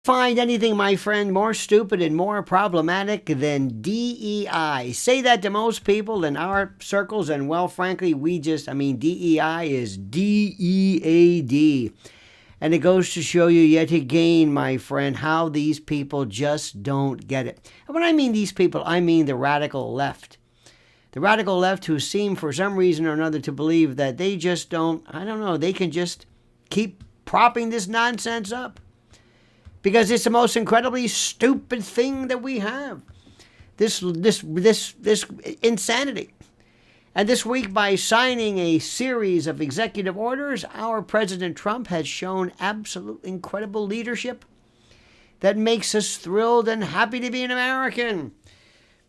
Find anything, my friend, more stupid and more problematic than DEI. Say that to most people in our circles, and well, frankly, DEI is DEAD. And it goes to show you yet again, my friend, how these people just don't get it. And when I mean these people, I mean the radical left. The radical left who seem, for some reason or another, to believe that they just don't, they can just keep propping this nonsense up. Because it's the most incredibly stupid thing that we have. This insanity. And this week, by signing a series of executive orders, our President Trump has shown absolute incredible leadership that makes us thrilled and happy to be an American.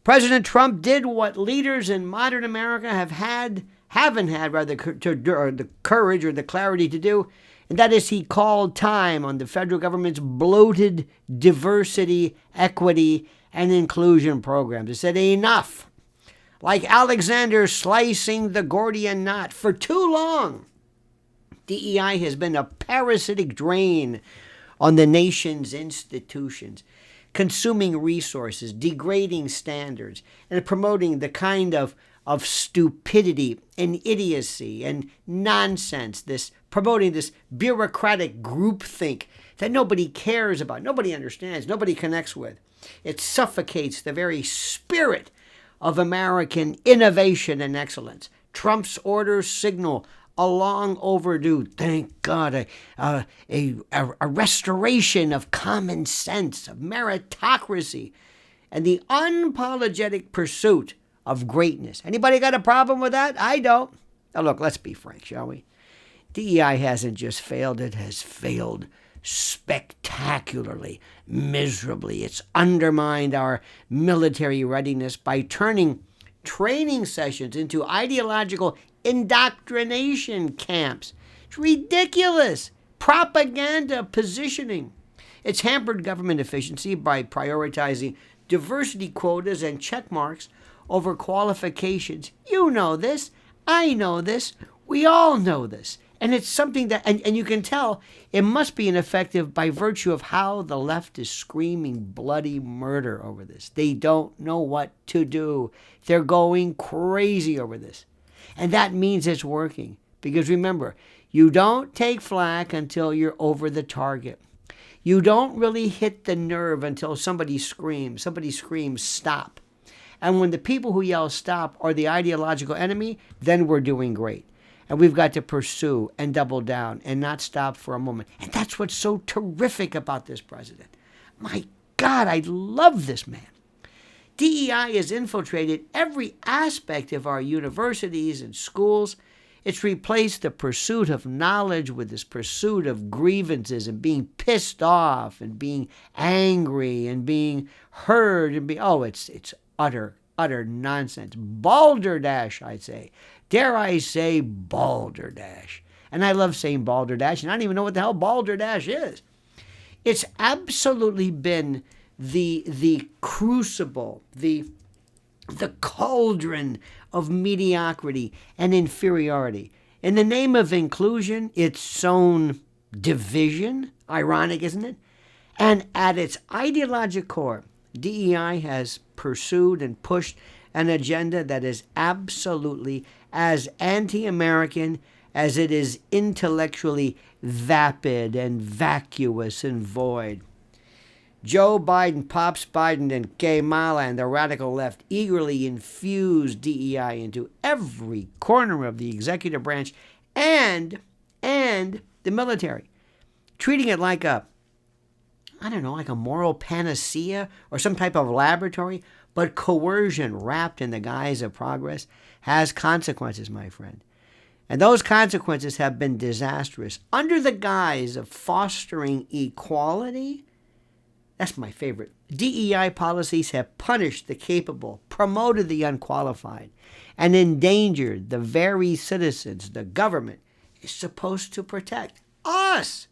President Trump did what leaders in modern America haven't had the courage or the clarity to do, and that is he called time on the federal government's bloated diversity, equity, and inclusion programs. He said, enough. Like Alexander slicing the Gordian knot. For too long, DEI has been a parasitic drain on the nation's institutions, consuming resources, degrading standards, and promoting the kind of stupidity and idiocy and nonsense, promoting this bureaucratic groupthink that nobody cares about, nobody understands, nobody connects with. It suffocates the very spirit of American innovation and excellence. Trump's orders signal a long overdue, thank God, a restoration of common sense, of meritocracy, and the unapologetic pursuit of greatness. Anybody got a problem with that? I don't. Now look, let's be frank, shall we? DEI hasn't just failed, it has failed spectacularly, miserably. It's undermined our military readiness by turning training sessions into ideological indoctrination camps. It's ridiculous. Propaganda positioning. It's hampered government efficiency by prioritizing diversity quotas and check marks over qualifications. You know this. I know this. We all know this. And it's something that, and you can tell, it must be ineffective by virtue of how the left is screaming bloody murder over this. They don't know what to do. They're going crazy over this. And that means it's working. Because remember, you don't take flack until you're over the target. You don't really hit the nerve until somebody screams. Somebody screams, stop. And when the people who yell stop are the ideological enemy, then we're doing great. And we've got to pursue and double down and not stop for a moment. And that's what's so terrific about this president. My God, I love this man. DEI has infiltrated every aspect of our universities and schools. It's replaced the pursuit of knowledge with this pursuit of grievances and being pissed off and being angry and being heard and it's utter nonsense. Balderdash, I'd say. Dare I say balderdash. And I love saying balderdash, and I don't even know what the hell balderdash is. It's absolutely been the crucible, the cauldron of mediocrity and inferiority. In the name of inclusion, it's sown division. Ironic, isn't it? And at its ideological core, DEI has pursued and pushed an agenda that is absolutely as anti-American as it is intellectually vapid and vacuous and void. Joe Biden, Pops Biden, and Kamala and the radical left eagerly infuse DEI into every corner of the executive branch and the military, treating it like a moral panacea or some type of laboratory. But coercion wrapped in the guise of progress has consequences, my friend. And those consequences have been disastrous. Under the guise of fostering equality, that's my favorite, DEI policies have punished the capable, promoted the unqualified, and endangered the very citizens the government is supposed to protect. Us!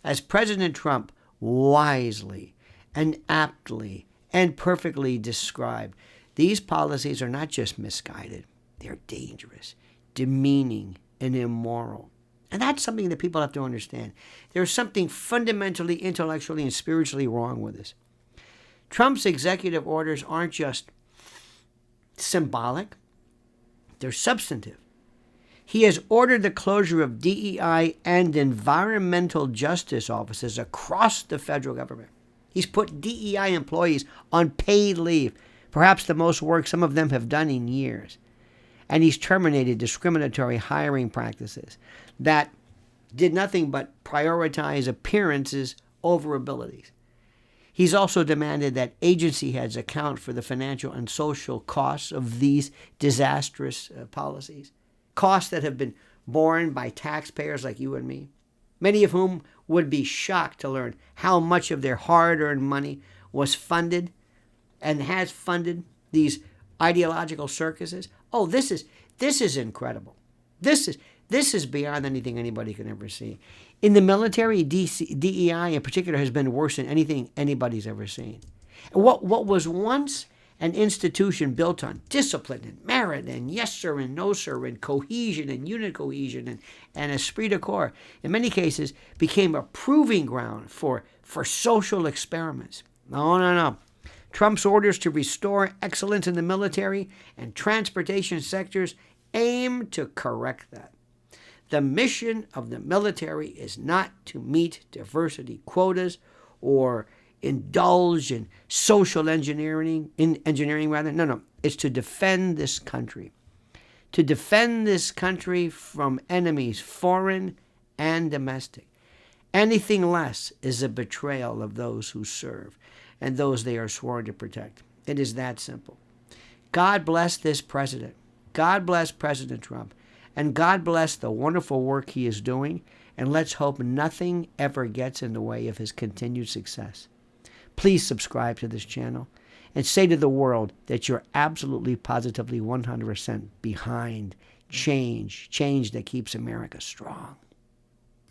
As President Trump wisely and aptly and perfectly described, these policies are not just misguided, they're dangerous, demeaning, and immoral. And that's something that people have to understand. There's something fundamentally, intellectually, and spiritually wrong with this. Trump's executive orders aren't just symbolic, they're substantive. He has ordered the closure of DEI and environmental justice offices across the federal government. He's put DEI employees on paid leave, perhaps the most work some of them have done in years. And he's terminated discriminatory hiring practices that did nothing but prioritize appearances over abilities. He's also demanded that agency heads account for the financial and social costs of these disastrous policies, costs that have been borne by taxpayers like you and me, many of whom would be shocked to learn how much of their hard-earned money was funded and has funded these ideological circuses. Oh, this is incredible. This is beyond anything anybody can ever see. In the military, DEI in particular has been worse than anything anybody's ever seen. And what was once an institution built on discipline and merit and yes sir and no sir and cohesion and unit cohesion and esprit de corps, in many cases became a proving ground for social experiments. No. Trump's orders to restore excellence in the military and transportation sectors aim to correct that. The mission of the military is not to meet diversity quotas or indulge in social engineering. No. It's to defend this country. To defend this country from enemies, foreign and domestic. Anything less is a betrayal of those who serve and those they are sworn to protect. It is that simple. God bless this president. God bless President Trump. And God bless the wonderful work he is doing. And let's hope nothing ever gets in the way of his continued success. Please subscribe to this channel and say to the world that you're absolutely, positively, 100% behind change that keeps America strong.